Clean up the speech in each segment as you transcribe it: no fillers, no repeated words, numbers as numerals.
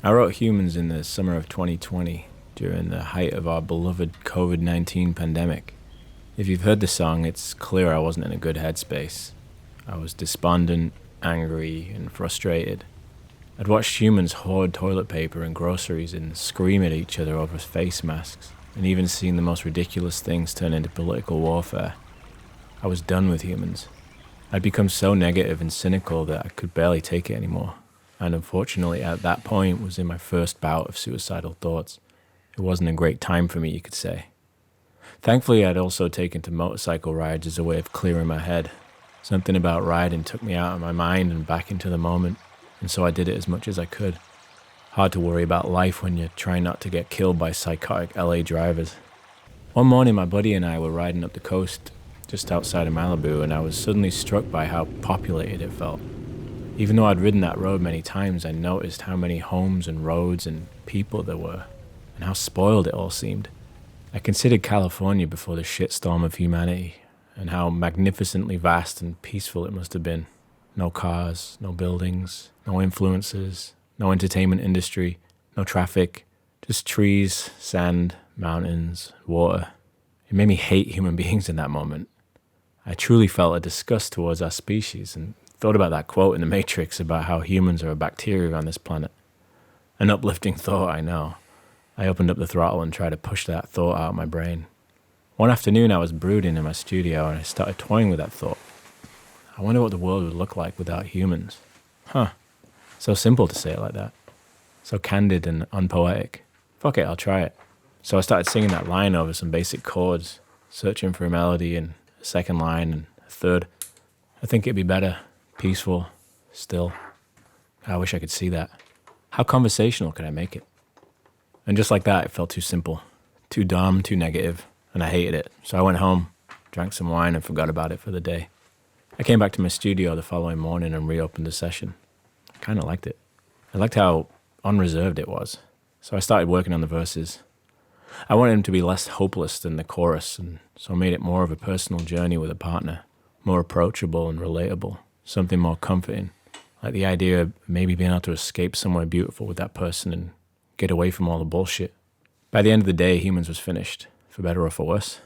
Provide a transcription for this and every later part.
I wrote Humans in the summer of 2020, during the height of our beloved COVID-19 pandemic. If you've heard the song, it's clear I wasn't in a good headspace. I was despondent, angry, and frustrated. I'd watched humans hoard toilet paper and groceries and scream at each other over face masks, and even seen the most ridiculous things turn into political warfare. I was done with humans. I'd become so negative and cynical that I could barely take it anymore, and unfortunately at that point was in my first bout of suicidal thoughts. It wasn't a great time for me, you could say. Thankfully, I'd also taken to motorcycle rides as a way of clearing my head. Something about riding took me out of my mind and back into the moment, and so I did it as much as I could. Hard to worry about life when you're trying not to get killed by psychotic LA drivers. One morning, my buddy and I were riding up the coast just outside of Malibu, and I was suddenly struck by how populated it felt. Even though I'd ridden that road many times, I noticed how many homes and roads and people there were, and how spoiled it all seemed. I considered California before the shitstorm of humanity, and how magnificently vast and peaceful it must have been. No cars, no buildings, no influences, no entertainment industry, no traffic, just trees, sand, mountains, water. It made me hate human beings in that moment. I truly felt a disgust towards our species and thought about that quote in The Matrix about how humans are a bacteria on this planet. An uplifting thought, I know. I opened up the throttle and tried to push that thought out of my brain. One afternoon I was brooding in my studio and I started toying with that thought. I wonder what the world would look like without humans. So simple to say it like that. So candid and unpoetic. Fuck it, I'll try it. So I started singing that line over some basic chords, searching for a melody and a second line and a third. I think it'd be better, peaceful, still. I wish I could see that. How conversational could I make it? And just like that, it felt too simple, too dumb, too negative, and I hated it. So I went home, drank some wine, and forgot about it for the day. I came back to my studio the following morning and reopened the session. I kind of liked it. I liked how unreserved it was. So I started working on the verses. I wanted them to be less hopeless than the chorus, and so I made it more of a personal journey with a partner, more approachable and relatable, something more comforting, like the idea of maybe being able to escape somewhere beautiful with that person and get away from all the bullshit. By the end of the day, Humans was finished, for better or for worse.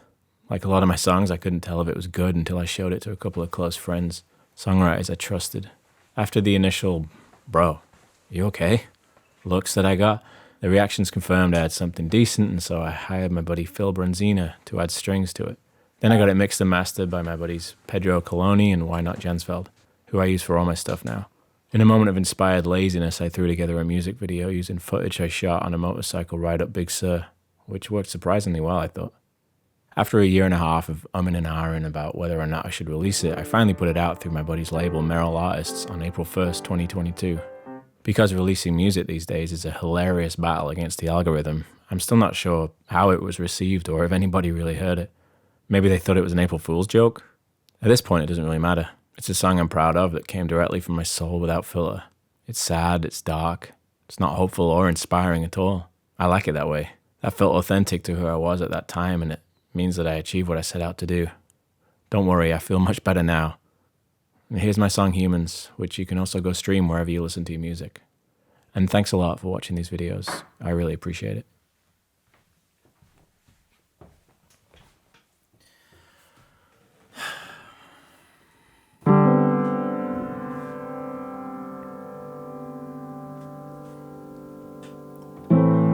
Like a lot of my songs, I couldn't tell if it was good until I showed it to a couple of close friends, songwriters I trusted. After the initial, "Bro, you okay?" looks that I got, the reactions confirmed I had something decent, and so I hired my buddy Phil Bronzina to add strings to it. Then I got it mixed and mastered by my buddies Pedro Coloni and Why Not Jansfeld, who I use for all my stuff now. In a moment of inspired laziness, I threw together a music video using footage I shot on a motorcycle ride up Big Sur, which worked surprisingly well, I thought. After a year and a half of umming and ahhing about whether or not I should release it, I finally put it out through my buddy's label Merrill Artists on April 1st, 2022. Because releasing music these days is a hilarious battle against the algorithm, I'm still not sure how it was received or if anybody really heard it. Maybe they thought it was an April Fool's joke? At this point, it doesn't really matter. It's a song I'm proud of that came directly from my soul without filler. It's sad, it's dark, it's not hopeful or inspiring at all. I like it that way. That felt authentic to who I was at that time, and it means that I achieved what I set out to do. Don't worry, I feel much better now. And here's my song Humans, which you can also go stream wherever you listen to your music. And thanks a lot for watching these videos. I really appreciate it.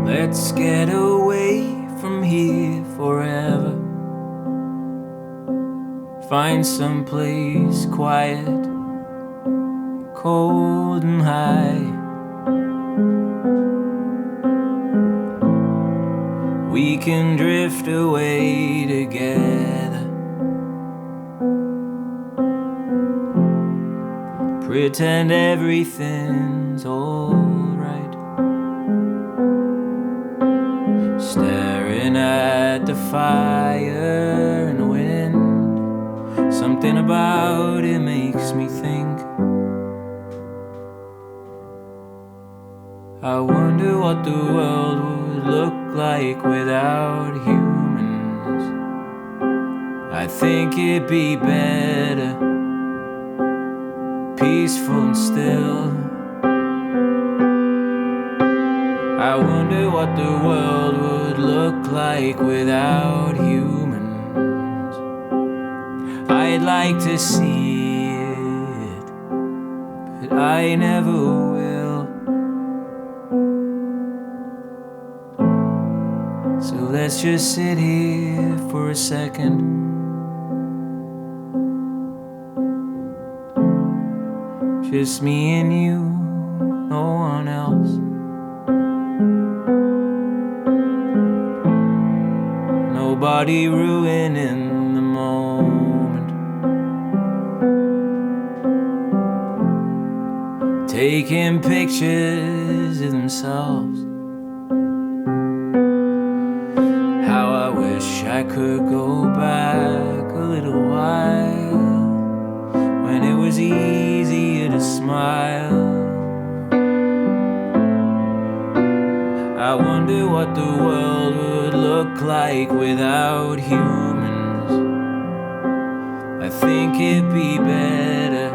Let's get away from here forever. Find some place quiet, cold and high. We can drift away together. Pretend everything's alright. Staring at the fire and the wind. Something about it makes me think. I wonder what the world would look like without humans. I think it'd be better, peaceful and still. I wonder what the world would look like without humans. I'd like to see it, but I never will. So let's just sit here for a second. Just me and you, no one else. Nobody ruining the moment. Taking pictures of themselves. How I wish I could go back a little while when it was easier to smile. I wonder what the world would look like without humans. I think it'd be better,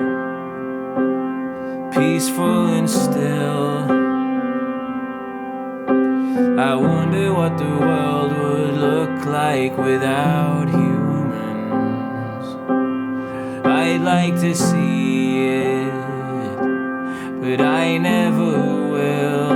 peaceful and still. I wonder what the world would look like without humans. I'd like to see it, but I never will.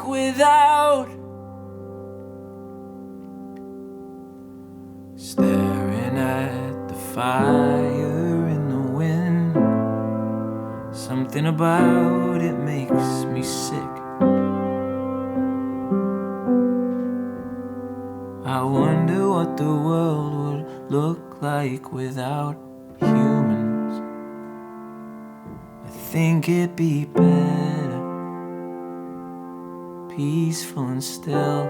Without staring at the fire in the wind, something about it makes me sick. I wonder what the world would look like without humans. I think it'd be better, peaceful and still.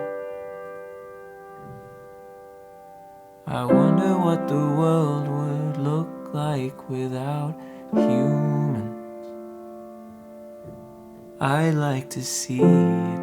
I wonder what the world would look like without humans. I'd like to see it.